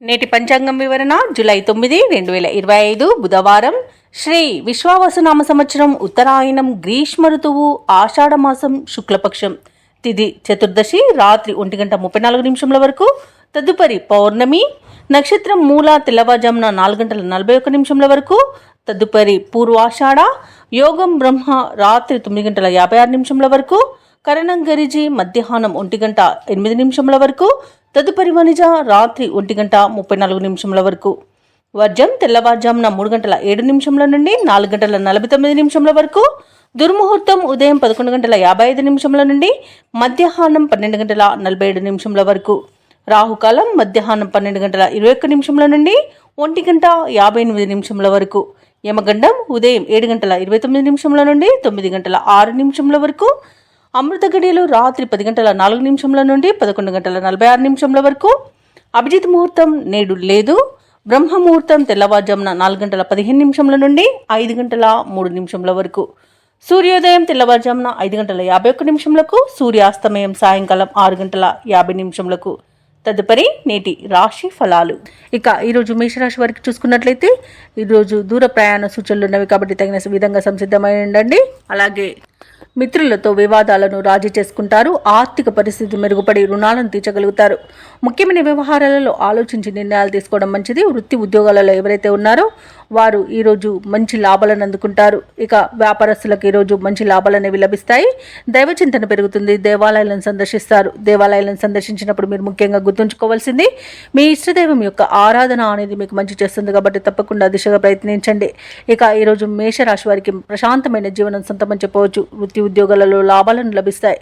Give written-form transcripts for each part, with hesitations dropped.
నేటి పంచాంగం వివరణ జూలై 9, 2025 బుధవారం. శ్రీ విశ్వావసునామ సంవత్సరం ఉత్తరాయణం, గ్రీష్మ ఋతువు, ఆషాఢమాసం, శుక్లపక్షం. తిథి చతుర్దశి, రాత్రి 1:34 వరకు. తదుపరి పౌర్ణమి. నక్షత్రం మూల, తెల్లవారుజామున 4:41 వరకు. తదుపరి పూర్వాషాఢ. యోగం బ్రహ్మ, రాత్రి 9:56 వరకు. కరణం గరిజి, మధ్యాహ్నం 1:08 వరకు. తదుపరి వనిజ, రాత్రి 1:34 వరకు. వర్జం తెల్లవారుజామున 3:07 నుండి 4:49 వరకు. దుర్ముహూర్తం ఉదయం 11:55 నుండి మధ్యాహ్నం 12:47 వరకు. రాహుకాలం మధ్యాహ్నం 12:21 నుండి 1:58 వరకు. యమగండం ఉదయం 7:29 నుండి 9:06 వరకు. అమృత గడియలు రాత్రి 10:04 నుండి 11:46 వరకు. అభిజిత్ ముహూర్తం నేడు లేదు. బ్రహ్మ ముహూర్తం తెల్లవారుజామున 4:15 నుండి 5:03 వరకు. సూర్యోదయం తెల్లవారుజామున 5:51 సూర్యాస్తమయం సాయంకాలం 6:50 తదుపరి నేటి రాశి ఫలాలు. ఇక ఈరోజు మేషరాశి వారికి చూసుకున్నట్లయితే ఈరోజు దూర ప్రయాణ సూచనలు ఉన్నవి కాబట్టి తగిన విధంగా సంసిద్ధమై ఉండండి. అలాగే మిత్రులతో వివాదాలను రాజీ చేసుకుంటారు. ఆర్థిక పరిస్థితి మెరుగుపడి రుణాలను తీర్చగలుగుతారు. ముఖ్యమైన వ్యవహారాలలో ఆలోచించి నిర్ణయాలు తీసుకోవడం మంచిది. వృత్తి ఉద్యోగాలలో ఎవరైతే ఉన్నారో వారు ఈరోజు మంచి లాభాలను అందుకుంటారు. ఇక వ్యాపారస్తులకు ఈరోజు మంచి లాభాలు అనేవి లభిస్తాయి. దైవచింతన పెరుగుతుంది. దేవాలయాలను సందర్శిస్తారు. దేవాలయాలను సందర్శించినప్పుడు మీరు ముఖ్యంగా గుర్తుంచుకోవాల్సింది మీ ఇష్టదైవం యొక్క ఆరాధన అనేది మీకు మంచి చేస్తుంది కాబట్టి తప్పకుండా దిశగా ప్రయత్నించండి. ఇక ఈరోజు మేషరాశి వారికి ప్రశాంతమైన జీవనం సొంతమని చెప్పవచ్చు. వృత్తి ఉద్యోగాలలో లాభాలను లభిస్తాయి.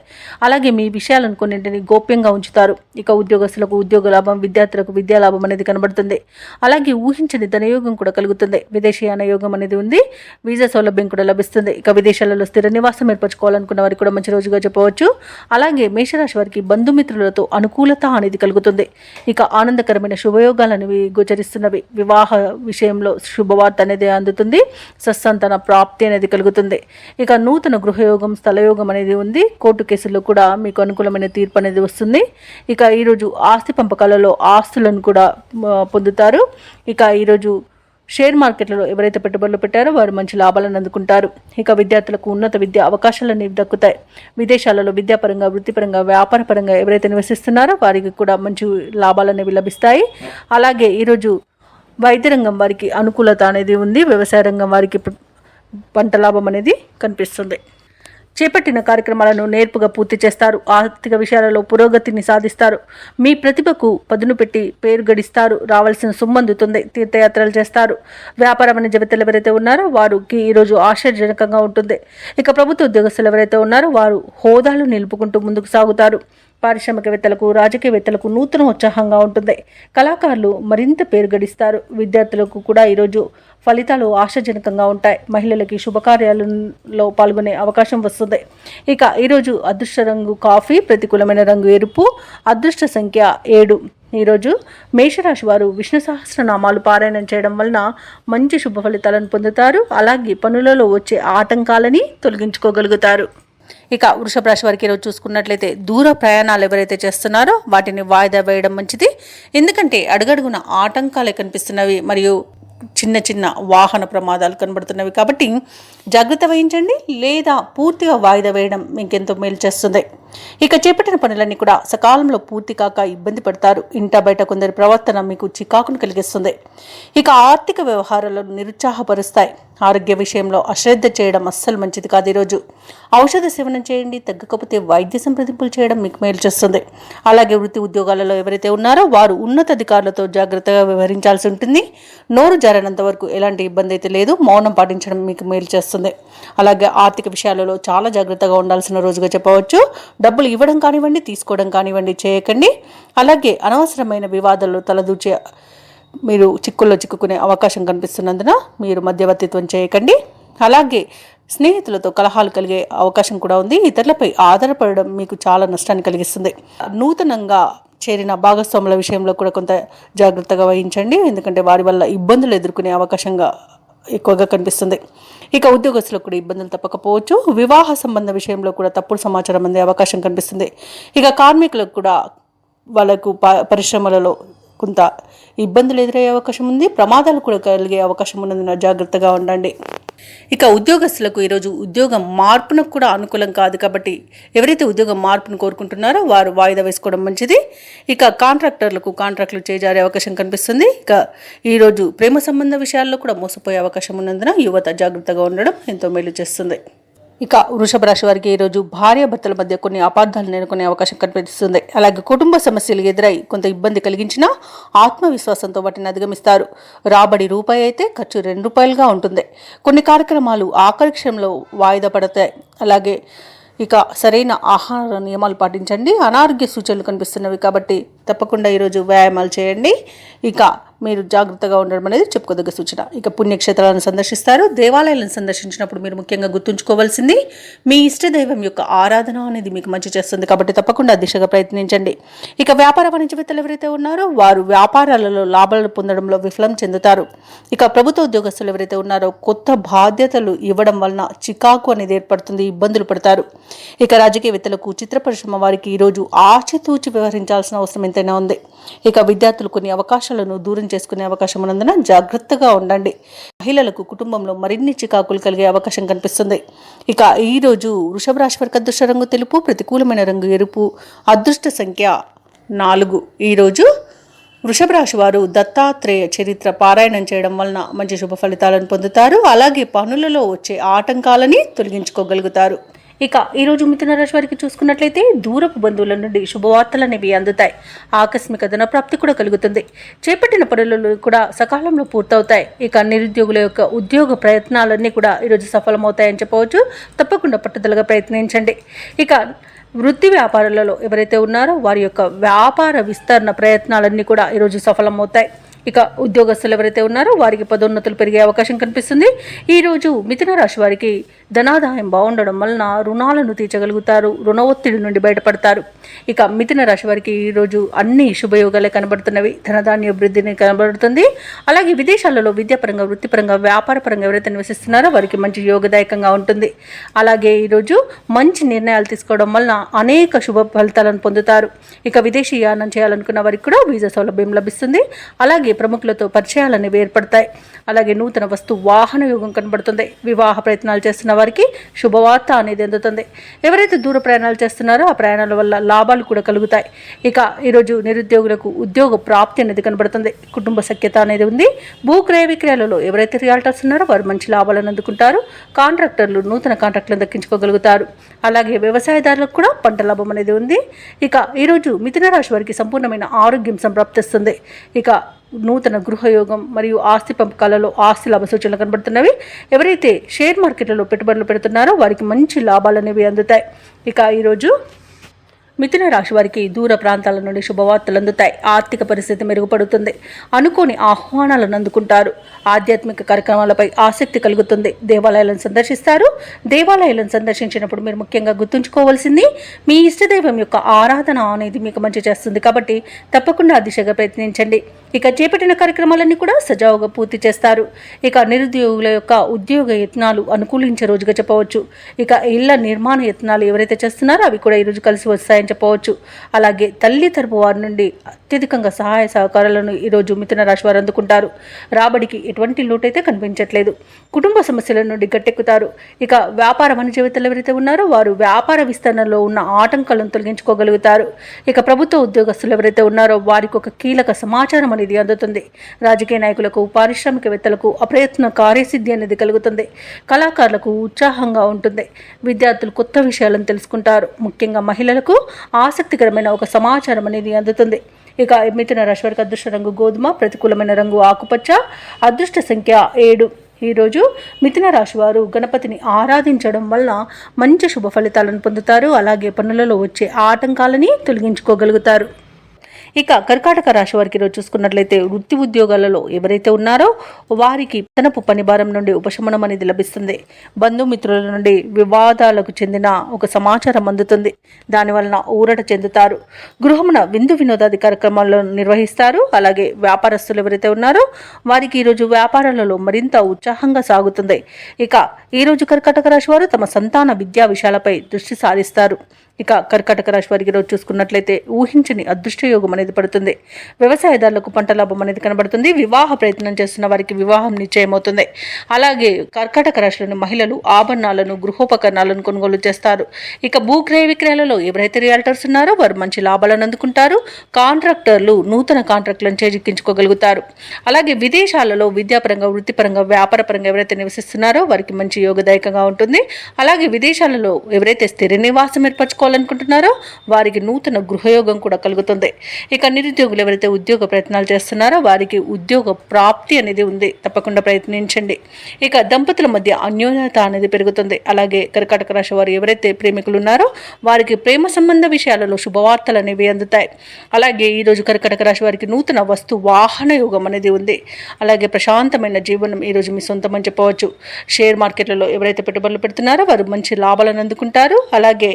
అలాగే మీ విషయాలను కొన్నింటిని గోప్యంగా ఉంచుతారు. ఇక ఉద్యోగస్తులకు ఉద్యోగ లాభం, విద్యార్థులకు విద్యా లాభం అనేది కనబడుతుంది. అలాగే ఊహించని ధనయోగం కూడా కలుగుతుంది. విదేశీయాన యోగం అనేది ఉంది. వీసా సౌలభ్యం కూడా లభిస్తుంది. ఇక విదేశాలలో స్థిర నివాసం ఏర్పరచుకోవాలనుకున్న వారికి కూడా మంచి రోజుగా చెప్పవచ్చు. అలాగే మేషరాశి వారికి బంధుమిత్రులతో అనుకూలత అనేది కలుగుతుంది. ఇక ఆనందకరమైన శుభయోగాలు అనేవి గోచరిస్తున్నవి. వివాహ విషయంలో శుభవార్త అనేది అందుతుంది. సత్సంతాన ప్రాప్తి అనేది కలుగుతుంది. ఇక నూతన గృహయోగం, స్థలయోగం అనేది ఉంది. కోర్టు కేసుల్లో కూడా మీకు అనుకూలమైన తీర్పు అనేది వస్తుంది. ఇక ఈరోజు ఆస్తి పంపకాలలో ఆస్తులను కూడా పొందుతారు. ఇక ఈరోజు షేర్ మార్కెట్లలో ఎవరైతే పెట్టుబడులు పెట్టారో వారు మంచి లాభాలను అందుకుంటారు. ఇక విద్యార్థులకు ఉన్నత విద్యా అవకాశాలు అనేవి దక్కుతాయి. విదేశాలలో విద్యాపరంగా, వృత్తిపరంగా, వ్యాపారపరంగా ఎవరైతే నివసిస్తున్నారో వారికి కూడా మంచి లాభాలు అనేవి లభిస్తాయి. అలాగే ఈరోజు వైద్య రంగం వారికి అనుకూలత అనేది ఉంది. వ్యవసాయ రంగం వారికి పంట లాభం అనేది కనిపిస్తుంది. చేపట్టిన కార్యక్రమాలను నేర్పుగా పూర్తి చేస్తారు. ఆర్థిక విషయాలలో పురోగతిని సాధిస్తారు. మీ ప్రతిభకు పదును పెట్టి పేరు గడిస్తారు. రావాల్సిన సొమ్ము అందుతుంది. తీర్థయాత్రలు చేస్తారు. వ్యాపార వాణిజ్య వేత్తలు ఎవరైతే ఉన్నారో వారికి ఈరోజు ఆశ్చర్యజనకంగా ఉంటుంది. ఇక ప్రభుత్వ ఉద్యోగస్తులు ఎవరైతే ఉన్నారో వారు హోదాలు నిలుపుకుంటూ ముందుకు సాగుతారు. పారిశ్రామికవేత్తలకు, రాజకీయవేత్తలకు నూతన ఉత్సాహంగా ఉంటుంది. కళాకారులు మరింత పేరు గడిస్తారు. విద్యార్థులకు కూడా ఈరోజు ఫలితాలు ఆశాజనకంగా ఉంటాయి. మహిళలకి శుభకార్యాలలో పాల్గొనే అవకాశం వస్తుంది. ఇక ఈరోజు అదృష్ట రంగు కాఫీ, ప్రతికూలమైన రంగు ఎరుపు, అదృష్ట సంఖ్య 7. ఈరోజు మేషరాశి వారు విష్ణు సహస్రనామాలు పారాయణం చేయడం వలన మంచి శుభ ఫలితాలను పొందుతారు. అలాగే పనులలో వచ్చే ఆటంకాలని తొలగించుకోగలుగుతారు. ఇక వృషభ రాశి వారికి ఈరోజు చూసుకున్నట్లయితే దూర ప్రయాణాలు ఎవరైతే చేస్తున్నారో వాటిని వాయిదా వేయడం మంచిది. ఎందుకంటే అడుగడుగున ఆటంకాలే కనిపిస్తున్నవి మరియు చిన్న చిన్న వాహన ప్రమాదాలు కనబడుతున్నవి కాబట్టి జాగ్రత్త వహించండి. లేదా పూర్తిగా వాయిదా వేయడం మీకెంతో మేలు చేస్తుంది. ఇక చేపట్టిన పనులన్నీ కూడా సకాలంలో పూర్తి కాక ఇబ్బంది పడతారు. ఇంట బయట కొందరి ప్రవర్తన మీకు చికాకును కలిగిస్తుంది. ఇక ఆర్థిక వ్యవహారాలను నిరుత్సాహపరుస్తాయి. ఆరోగ్య విషయంలో అశ్రద్ధ చేయడం అస్సలు మంచిది కాదు. ఈరోజు ఔషధ సేవనం చేయండి. తగ్గకపోతే వైద్య సంప్రదింపులు చేయడం మీకు మేలు చేస్తుంది. అలాగే వృత్తి ఉద్యోగాలలో ఎవరైతే ఉన్నారో వారు ఉన్నతాధికారులతో జాగ్రత్తగా వ్యవహరించాల్సి ఉంటుంది. నోరు జారినంత వరకు ఎలాంటి ఇబ్బంది అయితే లేదు. మౌనం పాటించడం మీకు మేలు చేస్తుంది. అలాగే ఆర్థిక విషయాలలో చాలా జాగ్రత్తగా ఉండాల్సిన రోజుగా చెప్పవచ్చు. డబ్బులు ఇవ్వడం కానివ్వండి, తీసుకోవడం కానివ్వండి చేయకండి. అలాగే అనవసరమైన వివాదాల్లో తలదూచే మీరు చిక్కుల్లో చిక్కుకునే అవకాశం కనిపిస్తున్నందున మీరు మధ్యవర్తిత్వం చేయకండి. అలాగే స్నేహితులతో కలహాలు కలిగే అవకాశం కూడా ఉంది. ఇతరులపై ఆధారపడడం మీకు చాలా నష్టాన్ని కలిగిస్తుంది. నూతనంగా చేరిన భాగస్వాముల విషయంలో కూడా కొంత జాగ్రత్తగా వహించండి. ఎందుకంటే వారి వల్ల ఇబ్బందులు ఎదుర్కొనే అవకాశంగా ఎక్కువగా కనిపిస్తుంది. ఇక ఉద్యోగస్తులకు కూడా ఇబ్బందులు తప్పకపోవచ్చు. వివాహ సంబంధ విషయంలో కూడా తప్పుడు సమాచారం అందే అవకాశం కనిపిస్తుంది. ఇక కార్మికులకు కూడా వాళ్ళకు పరిశ్రమలలో కొంత ఇబ్బందులు ఎదురయ్యే అవకాశం ఉంది, ప్రమాదాలు కూడా కలిగే అవకాశం ఉన్నందున జాగ్రత్తగా ఉండండి. ఇక ఉద్యోగస్తులకు ఈరోజు ఉద్యోగం మార్పునకు కూడా అనుకూలం కాదు కాబట్టి ఎవరైతే ఉద్యోగం మార్పును కోరుకుంటున్నారో వారు వాయిదా వేసుకోవడం మంచిది. ఇక కాంట్రాక్టర్లు చేజారే అవకాశం కనిపిస్తుంది. ఇక ఈరోజు ప్రేమ సంబంధ విషయాల్లో కూడా మోసపోయే అవకాశం ఉన్నందున యువత జాగ్రత్తగా ఉండడం ఎంతో మేలు చేస్తుంది. ఇక వృషభ రాశి వారికి ఈరోజు భార్యాభర్తల మధ్య కొన్ని అపార్థాలు నెలకొనే అవకాశం కనిపిస్తుంది. అలాగే కుటుంబ సమస్యలు ఎదురై కొంత ఇబ్బంది కలిగించినా ఆత్మవిశ్వాసంతో వాటిని అధిగమిస్తారు. రాబడి రూపాయి అయితే ఖర్చు ₹2గా ఉంటుంది. కొన్ని కార్యక్రమాలు ఆఖరి క్షణంలో వాయిదా పడతాయి. అలాగే ఇక సరైన ఆహార నియమాలు పాటించండి. అనారోగ్య సూచనలు కనిపిస్తున్నవి కాబట్టి తప్పకుండా ఈరోజు వ్యాయామాలు చేయండి. ఇక మీరు జాగ్రత్తగా ఉండడం అనేది చెప్పుకోదగ్గ సూచన. ఇక పుణ్యక్షేత్రాలను సందర్శిస్తారు. దేవాలయాలను సందర్శించినప్పుడు మీరు ముఖ్యంగా గుర్తుంచుకోవాల్సింది మీ ఇష్టదైవం యొక్క ఆరాధన అనేది మీకు మంచి చేస్తుంది కాబట్టి తప్పకుండా దిశగా ప్రయత్నించండి. ఇక వ్యాపార వాణిజ్యవేత్తలు ఎవరైతే ఉన్నారో వారు వ్యాపారాలలో లాభాలు పొందడంలో విఫలం చెందుతారు. ఇక ప్రభుత్వ ఉద్యోగస్తులు ఎవరైతే ఉన్నారో కొత్త బాధ్యతలు ఇవ్వడం వలన చికాకు అనేది ఏర్పడుతుంది, ఇబ్బందులు పడతారు. ఇక రాజకీయవేత్తలకు, చిత్ర పరిశ్రమ వారికి ఈరోజు ఆచితూచి వ్యవహరించాల్సిన అవసరం ఎంతైనా ఉంది. ఇక విద్యార్థులు కొన్ని అవకాశాలను దూరం చేసుకునే అవకాశం ఉన్నందున జాగ్రత్తగా ఉండండి. మహిళలకు కుటుంబంలో మరిన్ని చికాకులు కలిగే అవకాశం కనిపిస్తుంది. ఇక ఈరోజు వృషభ రాశి వారికి అదృష్ట రంగు తెలుపు, ప్రతికూలమైన రంగు ఎరుపు, అదృష్ట సంఖ్య 4. ఈరోజు వృషభ రాశి వారు దత్తాత్రేయ చరిత్ర పారాయణం చేయడం వలన మంచి శుభ ఫలితాలను పొందుతారు. అలాగే పనులలో వచ్చే ఆటంకాలని తొలగించుకోగలుగుతారు. ఇక ఈరోజు మిథున రాశి వారికి చూసుకున్నట్లయితే దూరపు బంధువుల నుండి శుభవార్తలు అనేవి అందుతాయి. ఆకస్మిక ధన ప్రాప్తి కూడా కలుగుతుంది. చేపట్టిన పనులు కూడా సకాలంలో పూర్తవుతాయి. ఇక నిరుద్యోగుల యొక్క ఉద్యోగ ప్రయత్నాలన్నీ కూడా ఈరోజు సఫలమవుతాయని చెప్పవచ్చు. తప్పకుండా పట్టుదలగా ప్రయత్నించండి. ఇక వృత్తి వ్యాపారాలలో ఎవరైతే ఉన్నారో వారి యొక్క వ్యాపార విస్తరణ ప్రయత్నాలన్నీ కూడా ఈరోజు సఫలమవుతాయి. ఇక ఉద్యోగస్తులు ఎవరైతే ఉన్నారో వారికి పదోన్నతులు పెరిగే అవకాశం కనిపిస్తుంది. ఈరోజు మిథున రాశి వారికి ధనాదాయం బాగుండడం వలన రుణాలను తీర్చగలుగుతారు, రుణ ఒత్తిడి నుండి బయటపడతారు. ఇక మిథున రాశి వారికి ఈరోజు అన్ని శుభయోగాలే కనబడుతున్నవి. ధనధాన్య వృద్ధిని కనబడుతుంది. అలాగే విదేశాలలో విద్యాపరంగా, వృత్తిపరంగా, వ్యాపారపరంగా ఎవరైతే నివసిస్తున్నారో వారికి మంచి యోగదాయకంగా ఉంటుంది. అలాగే ఈరోజు మంచి నిర్ణయాలు తీసుకోవడం వలన అనేక శుభ ఫలితాలను పొందుతారు. ఇక విదేశీ యానం చేయాలనుకున్న వారికి కూడా వీసా సౌలభ్యం లభిస్తుంది. అలాగే ప్రముఖులతో పరిచయాలు అనేవి ఏర్పడతాయి. అలాగే నూతన వస్తు వాహన యోగం కనబడుతుంది. వివాహ ప్రయత్నాలు చేస్తున్న వారికి శుభవార్త అనేది అందుతుంది. ఎవరైతే దూర ప్రయాణాలు చేస్తున్నారో ఆ ప్రయాణాల వల్ల లాభాలు కూడా కలుగుతాయి. ఇక ఈరోజు నిరుద్యోగులకు ఉద్యోగ ప్రాప్తి అనేది కనబడుతుంది. కుటుంబ సఖ్యత అనేది ఉంది. భూ క్రయ విక్రయాలలో ఎవరైతే రియాల్టర్స్ ఉన్నారో వారు మంచి లాభాలను అందుకుంటారు. కాంట్రాక్టర్లు నూతన కాంట్రాక్టులను దక్కించుకోగలుగుతారు. అలాగే వ్యవసాయదారులకు కూడా పంట లాభం అనేది ఉంది. ఇక ఈరోజు మిథున రాశి వారికి సంపూర్ణమైన ఆరోగ్యం సంప్రాప్తిస్తుంది. ఇక నూతన గృహయోగం మరియు ఆస్తి పంపకాలలో ఆస్తి లాభ సూచనలు కనబడుతున్నవి. ఎవరైతే షేర్ మార్కెట్లలో పెట్టుబడులు పెడుతున్నారో వారికి మంచి లాభాలు అనేవి అందుతాయి. ఇక ఈరోజు మిథున రాశి వారికి దూర ప్రాంతాల నుండి శుభవార్తలు అందుతాయి. ఆర్థిక పరిస్థితి మెరుగుపడుతుంది. అనుకోని ఆహ్వానాలను అందుకుంటారు. ఆధ్యాత్మిక కార్యక్రమాలపై ఆసక్తి కలుగుతుంది. దేవాలయాలను సందర్శిస్తారు. దేవాలయాలను సందర్శించినప్పుడు మీరు ముఖ్యంగా గుర్తుంచుకోవాల్సింది మీ ఇష్టదైవం యొక్క ఆరాధన అనేది మీకు మంచి చేస్తుంది కాబట్టి తప్పకుండా ఆ దిశగా ప్రయత్నించండి. ఇక చేపట్టిన కార్యక్రమాలన్నీ కూడా సజావుగా పూర్తి చేస్తారు. ఇక నిరుద్యోగుల యొక్క ఉద్యోగ యత్నాలు అనుకూలించే రోజుగా చెప్పవచ్చు. ఇక ఇళ్ల నిర్మాణ యత్నాలు ఎవరైతే చేస్తున్నారో అవి కూడా ఈరోజు కలిసి వస్తాయని చెప్పవచ్చు. అలాగే తల్లి తరపు వారి నుండి అత్యధికంగా సహాయ సహకారాలను ఈరోజు మిథున రాశి వారు అందుకుంటారు. రాబడికి ఎటువంటి లోటైతే కనిపించట్లేదు. కుటుంబ సమస్యల నుండి గట్టెక్కుతారు. ఇక వ్యాపార వాణిజ్యవేత్తలు ఎవరైతే ఉన్నారో వారు వ్యాపార విస్తరణలో ఉన్న ఆటంకాలను తొలగించుకోగలుగుతారు. ఇక ప్రభుత్వ ఉద్యోగస్తులు ఎవరైతే ఉన్నారో వారికి ఒక కీలక సమాచారం అనేది అందుతుంది. రాజకీయ నాయకులకు, పారిశ్రామికవేత్తలకు అప్రయత్న కార్యసిద్ధి అనేది కలుగుతుంది. కళాకారులకు ఉత్సాహంగా ఉంటుంది. విద్యార్థులు కొత్త విషయాలను తెలుసుకుంటారు. ముఖ్యంగా మహిళలకు ఆసక్తికరమైన ఒక సమాచారం అనేది అందుతుంది. ఇక మిథున రాశి వారికి అదృష్ట రంగు గోధుమ, ప్రతికూలమైన రంగు ఆకుపచ్చ, అదృష్ట సంఖ్య 7. ఈరోజు మిథున రాశి వారు గణపతిని ఆరాధించడం వల్ల మంచి శుభ ఫలితాలను పొందుతారు. అలాగే పనులలో వచ్చే ఆటంకాలని తొలగించుకోగలుగుతారు. ఇక కర్కాటక రాశి వారికి ఈరోజు చూసుకున్నట్లయితే వృత్తి ఉద్యోగాలలో ఎవరైతే ఉన్నారో వారికి తనపు పని భారం నుండి ఉపశమనం అనేది లభిస్తుంది. బంధుమిత్రుల నుండి వివాదాలకు చెందిన ఒక సమాచారం అందుతుంది. దానివలన ఊరట చెందుతారు. గృహమున విందు వినోదాది కార్యక్రమాలను నిర్వహిస్తారు. అలాగే వ్యాపారస్తులు ఎవరైతే ఉన్నారో వారికి ఈరోజు వ్యాపారాలలో మరింత ఉత్సాహంగా సాగుతుంది. ఇక ఈరోజు కర్కాటక రాశి వారు తమ సంతాన విద్యా విషయాలపై దృష్టి సారిస్తారు. ఇక కర్కాటక రాశి వారికి రోజు చూసుకున్నట్లయితే ఊహించని అదృష్ట యోగం అనేది పడుతుంది. వ్యవసాయదారులకు పంట లాభం అనేది కనబడుతుంది. వివాహ ప్రయత్నం చేస్తున్న వారికి వివాహం నిశ్చయమవుతుంది. అలాగే కర్కాటక రాశిలోని మహిళలు ఆభరణాలను, గృహోపకరణాలను కొనుగోలు చేస్తారు. ఇక భూక్రయ విక్రయాలలో ఎవరైతే రియాల్టర్స్ ఉన్నారో వారు మంచి లాభాలను అందుకుంటారు. కాంట్రాక్టర్లు నూతన కాంట్రాక్టులను చేజిక్కించుకోగలుగుతారు. అలాగే విదేశాలలో విద్యాపరంగా, వృత్తిపరంగా, వ్యాపారపరంగా ఎవరైతే నివసిస్తున్నారో వారికి మంచి యోగదాయకంగా ఉంటుంది. అలాగే విదేశాలలో ఎవరైతే స్థిర నివాసం ఏర్పరచుకోవాలనుకుంటున్నారో వారికి నూతన గృహయోగం కూడా కలుగుతుంది. ఇక నిరుద్యోగులు ఎవరైతే ఉద్యోగ ప్రయత్నాలు చేస్తున్నారో వారికి ఉద్యోగ ప్రాప్తి అనేది ఉంది. తప్పకుండా ప్రయత్నించండి. ఇక దంపతుల మధ్య అన్యోన్యత అనేది పెరుగుతుంది. అలాగే కర్కాటక రాశి వారు ఎవరైతే ప్రేమికులు ఉన్నారో వారికి ప్రేమ సంబంధ విషయాలలో శుభవార్తలు అనేవి అందుతాయి. అలాగే ఈరోజు కర్కాటక రాశి వారికి నూతన వస్తు వాహన యోగం అనేది ఉంది. అలాగే ప్రశాంతమైన జీవనం ఈరోజు మీ సొంతం అని చెప్పవచ్చు. షేర్ మార్కెట్లలో ఎవరైతే పెట్టుబడులు పెడుతున్నారో వారు మంచి లాభాలను అందుకుంటారు. అలాగే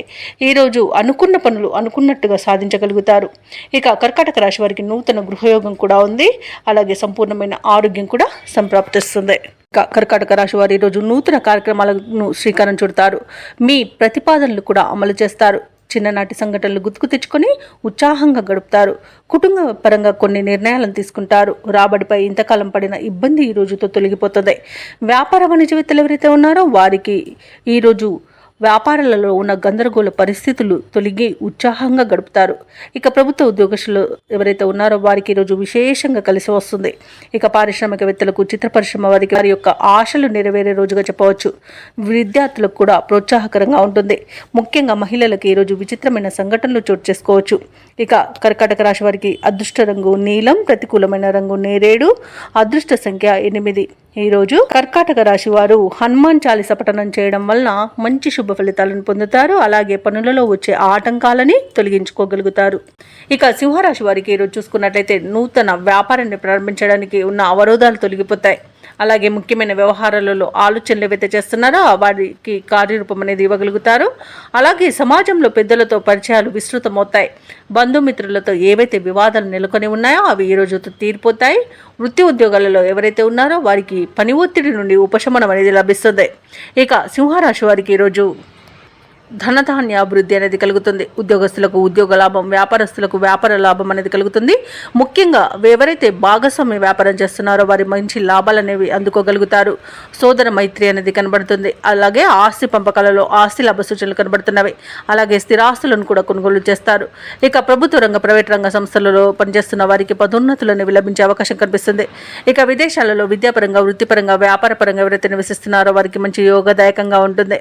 ఈరోజు అనుకున్న పనులు అనుకున్నట్టుగా సాధించగలుగుతారు. ఇక కర్కాటక రాశి వారికి నూతన గృహయోగం కూడా ఉంది. అలాగే సంపూర్ణమైన ఆరోగ్యం కూడా సంప్రాప్తిస్తుంది. కర్కాటక రాశి వారు ఈరోజు నూతన కార్యక్రమాలను శ్రీకారం చుడతారు. మీ ప్రతిపాదనలు కూడా అమలు చేస్తారు. చిన్ననాటి సంఘటనలు గుర్తుకు తెచ్చుకొని ఉత్సాహంగా గడుపుతారు. కుటుంబ పరంగా కొన్ని నిర్ణయాలను తీసుకుంటారు. రాబడిపై ఇంతకాలం పడిన ఇబ్బంది ఈ రోజుతో తొలగిపోతుంది. వ్యాపార వాణిజ్యవేత్తలు ఎవరైతే ఉన్నారో వారికి ఈరోజు వ్యాపారాలలో ఉన్న గందరగోళ పరిస్థితులు తొలగి ఉత్సాహంగా గడుపుతారు. ఇక ప్రభుత్వ ఉద్యోగస్తులు ఎవరైతే ఉన్నారో వారికి ఈరోజు విశేషంగా కలిసి వస్తుంది. ఇక పారిశ్రామికవేత్తలకు, చిత్ర పరిశ్రమ వారికి వారి యొక్క ఆశలు నెరవేరే రోజుగా చెప్పవచ్చు. విద్యార్థులకు కూడా ప్రోత్సాహకరంగా ఉంటుంది. ముఖ్యంగా మహిళలకు ఈరోజు విచిత్రమైన సంఘటనలు చోటు చేసుకోవచ్చు. ఇక కర్కాటక రాశి వారికి అదృష్ట రంగు నీలం, ప్రతికూలమైన రంగు నేరేడు, అదృష్ట సంఖ్య 8. ఈరోజు కర్కాటక రాశి వారు హనుమాన్ చాలీస పఠనం చేయడం వలన మంచి శుభ ఫలితాలను పొందుతారు. అలాగే పనులలో వచ్చే ఆటంకాలని తొలగించుకోగలుగుతారు. ఇక సింహరాశి వారికి ఈరోజు చూసుకున్నట్లయితే నూతన వ్యాపారాన్ని ప్రారంభించడానికి ఉన్న అవరోధాలు తొలగిపోతాయి. అలాగే ముఖ్యమైన వ్యవహారాలలో ఆలోచనలు ఏవైతే చేస్తున్నారో వారికి కార్యరూపం అనేది ఇవ్వగలుగుతారు. అలాగే సమాజంలో పెద్దలతో పరిచయాలు విస్తృతమవుతాయి. బంధుమిత్రులతో ఏవైతే వివాదాలు నెలకొని ఉన్నాయో అవి ఈ రోజుతో తీరిపోతాయి. వృత్తి ఉద్యోగాలలో ఎవరైతే ఉన్నారో వారికి పని ఒత్తిడి నుండి ఉపశమనం అనేది లభిస్తుంది. ఇక సింహరాశి వారికి ఈరోజు ధనధాన్య అభివృద్ధి అనేది కలుగుతుంది. ఉద్యోగస్తులకు ఉద్యోగ లాభం, వ్యాపారస్తులకు వ్యాపార లాభం అనేది కలుగుతుంది. ముఖ్యంగా ఎవరైతే భాగస్వామ్య వ్యాపారం చేస్తున్నారో వారి మంచి లాభాలు అనేవి అందుకోగలుగుతారు. సోదర మైత్రి అనేది కనబడుతుంది. అలాగే ఆస్తి పంపకాలలో ఆస్తి లాభ సూచనలు కనబడుతున్నవి. అలాగే స్థిరాస్తులను కూడా కొనుగోలు చేస్తారు. ఇక ప్రభుత్వ రంగ, ప్రైవేట్ రంగ సంస్థలలో పనిచేస్తున్న వారికి పదోన్నతులు అనేవి లభించే అవకాశం కనిపిస్తుంది. ఇక విదేశాలలో విద్యాపరంగా, వృత్తిపరంగా, వ్యాపారపరంగా ఎవరైతే నివసిస్తున్నారో వారికి మంచి యోగదాయకంగా ఉంటుంది.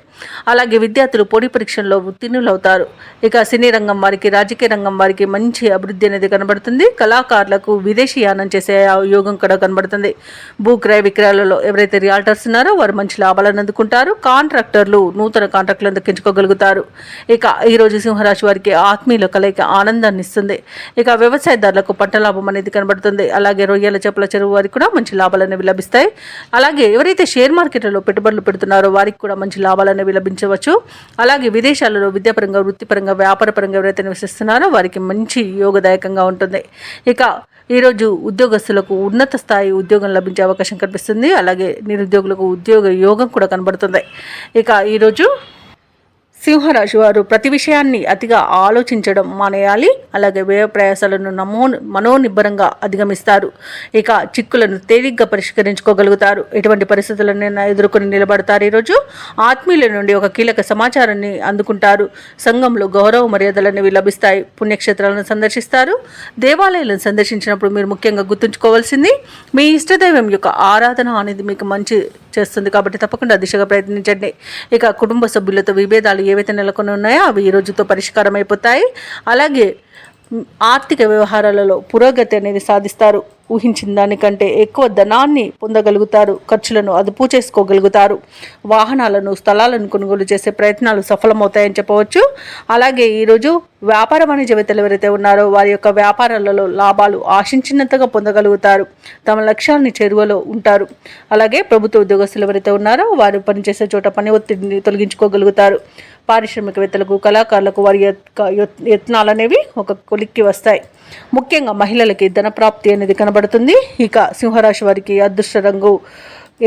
అలాగే విద్యార్థులు పోటీ పరీక్షల్లో ఉత్తీర్ణులవుతారు. ఇక సినీ రంగం వారికి, రాజకీయ రంగం వారికి మంచి అభివృద్ధి అనేది కనబడుతుంది. కళాకారులకు విదేశీ యానం చేసే యోగం కూడా కనబడుతుంది. భూక్రయ విక్రయాలలో ఎవరైతే రియాల్టర్స్ ఉన్నారో వారు మంచి లాభాలను అందుకుంటారు. కాంట్రాక్టర్లు నూతన కాంట్రాక్టులను దక్కించుకోగలుగుతారు. ఇక ఈరోజు సింహరాశి వారికి ఆత్మీయుల కలయిక ఆనందాన్ని ఇస్తుంది. ఇక వ్యవసాయదారులకు పంట లాభం అనేది కనబడుతుంది. అలాగే రొయ్యల, చేపల చెరువు వారికి కూడా మంచి లాభాలు అనేవి లభిస్తాయి. అలాగే ఎవరైతే షేర్ మార్కెట్లలో పెట్టుబడులు పెడుతున్నారో వారికి కూడా మంచి లాభాలు అనేవి లభించవచ్చు. అలాగే విదేశాలలో విద్యాపరంగా, వృత్తిపరంగా, వ్యాపారపరంగా ఎవరైతే నివసిస్తున్నారో వారికి మంచి యోగదాయకంగా ఉంటుంది. ఇక ఈరోజు ఉద్యోగస్తులకు ఉన్నత స్థాయి ఉద్యోగం లభించే అవకాశం కనిపిస్తుంది. అలాగే నిరుద్యోగులకు ఉద్యోగ యోగం కూడా కనబడుతుంది. ఇక ఈరోజు సింహరాశి వారు ప్రతి విషయాన్ని అతిగా ఆలోచించడం మానేయాలి. అలాగే వ్యయ ప్రయాసాలను మనోనిబ్బరంగా అధిగమిస్తారు. ఇక చిక్కులను తేలిగ్గా పరిష్కరించుకోగలుగుతారు. ఎటువంటి పరిస్థితులను ఎదుర్కొని నిలబడతారు. ఈరోజు ఆత్మీయుల నుండి ఒక కీలక సమాచారాన్ని అందుకుంటారు. సంఘంలో గౌరవ మర్యాదలు అనేవి లభిస్తాయి. పుణ్యక్షేత్రాలను సందర్శిస్తారు. దేవాలయాలను సందర్శించినప్పుడు మీరు ముఖ్యంగా గుర్తుంచుకోవాల్సింది మీ ఇష్టదైవం యొక్క ఆరాధన అనేది మీకు మంచి చేస్తుంది. కాబట్టి తప్పకుండా దిశగా ప్రయత్నించండి. ఇక కుటుంబ సభ్యులతో విభేదాలు ఏవైతే నెలకొని ఉన్నాయో అవి ఈ రోజుతో పరిష్కారం అయిపోతాయి. అలాగే ఆర్థిక వ్యవహారాలలో పురోగతి అనేది సాధిస్తారు. ఊహించిన దానికంటే ఎక్కువ ధనాన్ని పొందగలుగుతారు. ఖర్చులను అదుపు చేసుకోగలుగుతారు. వాహనాలను, స్థలాలను కొనుగోలు చేసే ప్రయత్నాలు సఫలమవుతాయని చెప్పవచ్చు. అలాగే ఈరోజు వ్యాపార వాణిజ్యవేత్తలు ఎవరైతే ఉన్నారో వారి యొక్క వ్యాపారాలలో లాభాలు ఆశించినంతగా పొందగలుగుతారు. తమ లక్ష్యాన్ని చేరువలో ఉంటారు. అలాగే ప్రభుత్వ ఉద్యోగస్తులు ఎవరైతే ఉన్నారో వారు పనిచేసే చోట పని ఒత్తిడిని తొలగించుకోగలుగుతారు. పారిశ్రామికవేత్తలకు, కళాకారులకు వారి యత్నాలు అనేవి ఒక కొలిక్కి వస్తాయి. ముఖ్యంగా మహిళలకి ధనప్రాప్తి అనేది కనబడుతుంది. ఇక సింహరాశి వారికి అదృష్ట రంగు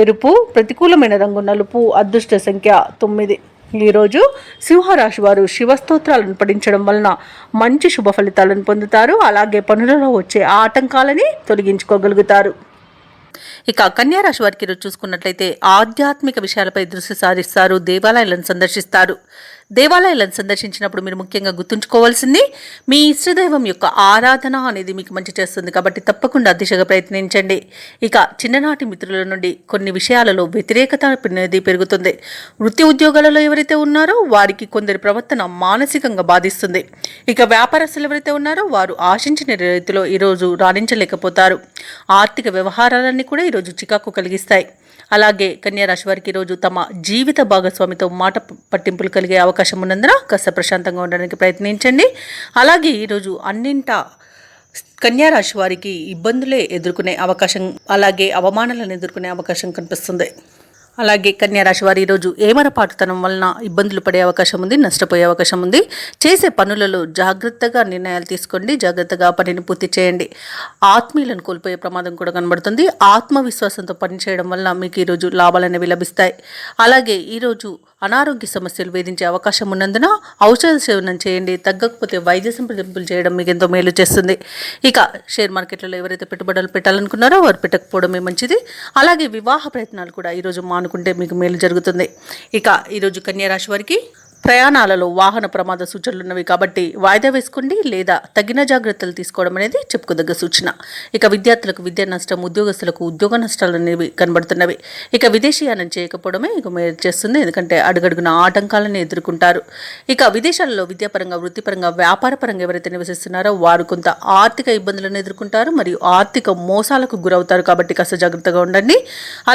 ఎరుపు, ప్రతికూలమైన రంగు నలుపు, అదృష్ట సంఖ్య 9. ఈరోజు సింహరాశి వారు శివస్తోత్రాలను పఠించడం వలన మంచి శుభ ఫలితాలను పొందుతారు. అలాగే పనులలో వచ్చే ఆటంకాలని తొలగించుకోగలుగుతారు. ఇక కన్యా రాశి వారికి ఈరోజు చూసుకున్నట్లయితే ఆధ్యాత్మిక విషయాలపై దృష్టి సారిస్తారు. దేవాలయాలను సందర్శిస్తారు. దేవాలయాలను సందర్శించినప్పుడు మీరు ముఖ్యంగా గుర్తుంచుకోవాల్సింది మీ ఇష్టదైవం యొక్క ఆరాధన అనేది మీకు మంచి చేస్తుంది. కాబట్టి తప్పకుండా దిశగా ప్రయత్నించండి. ఇక చిన్ననాటి మిత్రుల నుండి కొన్ని విషయాలలో వ్యతిరేకత అనేది పెరుగుతుంది. వృత్తి ఉద్యోగాలలో ఎవరైతే ఉన్నారో వారికి కొందరి ప్రవర్తన మానసికంగా బాధిస్తుంది. ఇక వ్యాపారస్తులు ఎవరైతే ఉన్నారో వారు ఆశించిన రీతిలో ఈరోజు రాణించలేకపోతారు. ఆర్థిక వ్యవహారాలన్నీ కూడా ఈరోజు చికాకు కలిగిస్తాయి. అలాగే కన్యా రాశి వారికి ఈరోజు తమ జీవిత భాగస్వామితో మాట పట్టింపులు కలిగే అవకాశం ఉన్నందున కాస్త ప్రశాంతంగా ఉండడానికి ప్రయత్నించండి. అలాగే ఈరోజు అన్నింటా కన్యా రాశి వారికి ఇబ్బందులే ఎదుర్కొనే అవకాశం, అలాగే అవమానాలను ఎదుర్కొనే అవకాశం కనిపిస్తుంది. అలాగే కన్యా రాశి వారు ఈరోజు ఏమరపాటుతనం వలన ఇబ్బందులు పడే అవకాశం ఉంది, నష్టపోయే అవకాశం ఉంది. చేసే పనులలో జాగ్రత్తగా నిర్ణయాలు తీసుకోండి. జాగ్రత్తగా పనిని పూర్తి చేయండి. ఆత్మీయులను కోల్పోయే ప్రమాదం కూడా కనబడుతుంది. ఆత్మవిశ్వాసంతో పనిచేయడం వలన మీకు ఈరోజు లాభాలు అనేవి లభిస్తాయి. అలాగే ఈరోజు అనారోగ్య సమస్యలు వేధించే అవకాశం ఉన్నందున ఔషధ సేవనం చేయండి. తగ్గకపోతే వైద్య సంప్రదింపులు చేయడం మీకు ఎంతో మేలు చేస్తుంది. ఇక షేర్ మార్కెట్లలో ఎవరైతే పెట్టుబడులు పెట్టాలనుకున్నారో వారు పెట్టకపోవడమే మంచిది. అలాగే వివాహ ప్రయత్నాలు కూడా ఈరోజు మానుకుంటే మీకు మేలు జరుగుతుంది. ఇక ఈరోజు కన్యా రాశి వారికి ప్రయాణాలలో వాహన ప్రమాద సూచనలు ఉన్నవి కాబట్టి వాయిదా వేసుకోండి లేదా తగిన జాగ్రత్తలు తీసుకోవడం అనేది చెప్పుకోదగ్గ సూచన. ఇక విద్యార్థులకు విద్యా నష్టం, ఉద్యోగస్తులకు ఉద్యోగ నష్టాలు అనేవి కనబడుతున్నవి. ఇక విదేశీయానం చేయకపోవడమే ఇక మేలు చేస్తుంది. ఎందుకంటే అడుగడుగున ఆటంకాలను ఎదుర్కొంటారు. ఇక విదేశాలలో విద్యాపరంగా, వృత్తిపరంగా, వ్యాపారపరంగా ఎవరైతే నివసిస్తున్నారో వారు కొంత ఆర్థిక ఇబ్బందులను ఎదుర్కొంటారు మరియు ఆర్థిక మోసాలకు గురవుతారు. కాబట్టి కాస్త జాగ్రత్తగా ఉండండి.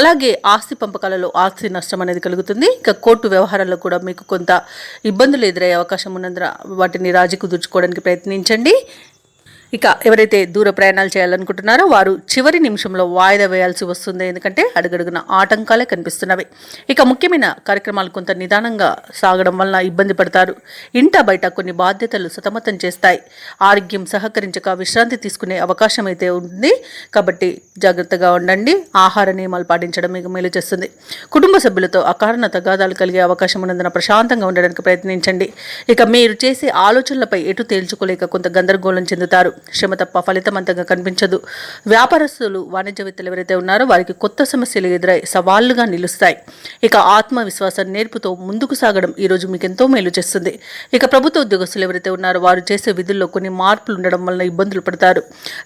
అలాగే ఆస్తి పంపకాలలో ఆస్తి నష్టం అనేది కలుగుతుంది. ఇక కోర్టు వ్యవహారాల్లో కూడా మీకు కొంత ఇబ్బందులు ఎదురయ్యే అవకాశం ఉన్నందున వాటిని రాజీ కుదుర్చుకోవడానికి ప్రయత్నించండి. ఇక ఎవరైతే దూర ప్రయాణాలు చేయాలనుకుంటున్నారో వారు చివరి నిమిషంలో వాయిదా వేయాల్సి వస్తుంది. ఎందుకంటే అడుగడుగున ఆటంకాలే కనిపిస్తున్నవి. ఇక ముఖ్యమైన కార్యక్రమాలు కొంత నిదానంగా సాగడం వలన ఇబ్బంది పడతారు. ఇంట బయట కొన్ని బాధ్యతలు సతమతం చేస్తాయి. ఆరోగ్యం సహకరించక విశ్రాంతి తీసుకునే అవకాశం అయితే ఉంది. కాబట్టి జాగ్రత్తగా ఉండండి. ఆహార నియమాలు పాటించడం మీకు మేలు చేస్తుంది. కుటుంబ సభ్యులతో అకారణ తగాదాలు కలిగే అవకాశం ఉన్నందున ప్రశాంతంగా ఉండడానికి ప్రయత్నించండి. ఇక మీరు చేసే ఆలోచనలపై ఎటు తేల్చుకోలేక కొంత గందరగోళం చెందుతారు. శ్రమ తప్ప ఫలితం అంతగా కనిపించదు. వ్యాపారస్తులు, వాణిజ్యవేత్తలు ఎవరైతే ఉన్నారో వారికి కొత్త సమస్యలు ఎదురై సవాళ్లుగా నిలుస్తాయి. ఇక ఆత్మవిశ్వాసం నేర్పుతో ముందుకు సాగడం ఈరోజు మీకు ఎంతో మేలు చేస్తుంది. ఇక ప్రభుత్వ ఉద్యోగస్తులు ఎవరైతే ఉన్నారో వారు చేసే విధుల్లో కొన్ని మార్పులు ఉండడం వలన ఇబ్బందులు పడతారు.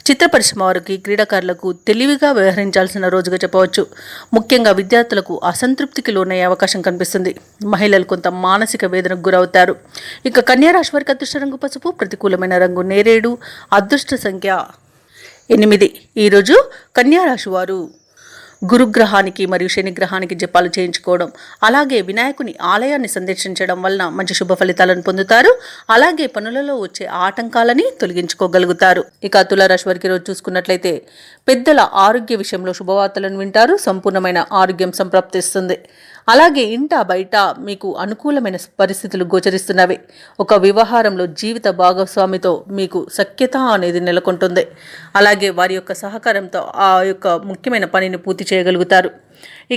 చిత్ర పరిశ్రమ వారికి, క్రీడాకారులకు తెలివిగా వ్యవహరించాల్సిన రోజుగా చెప్పవచ్చు. ముఖ్యంగా విద్యార్థులకు అసంతృప్తికి లోనయ్యే అవకాశం కనిపిస్తుంది. మహిళలు కొంత మానసిక వేదనకు గురవుతారు. ఇక కన్యా రాశి వారికి అదృష్ట రంగు పసుపు, ప్రతికూలమైన రంగు నేరేడు, అదృష్ట సంఖ్య 8. ఈరోజు కన్యా రాశి వారు గురుగ్రహానికి మరియు శనిగ్రహానికి జపాలు చేయించుకోవడం, అలాగే వినాయకుని ఆలయాన్ని సందర్శించడం వలన మంచి శుభ ఫలితాలను పొందుతారు. అలాగే పనులలో వచ్చే ఆటంకాలని తొలగించుకోగలుగుతారు. ఇక తులారాశి వారికి రోజు చూసుకున్నట్లయితే పెద్దల ఆరోగ్య విషయంలో శుభవార్తలను వింటారు. సంపూర్ణమైన ఆరోగ్యం సంప్రాప్తిస్తుంది. అలాగే ఇంట బయట మీకు అనుకూలమైన పరిస్థితులు గోచరిస్తున్నవి. ఒక వ్యవహారంలో జీవిత భాగస్వామితో మీకు సఖ్యత అనేది నెలకొంటుంది. అలాగే వారి యొక్క సహకారంతో ఆ యొక్క ముఖ్యమైన పనిని పూర్తి చేయగలుగుతారు.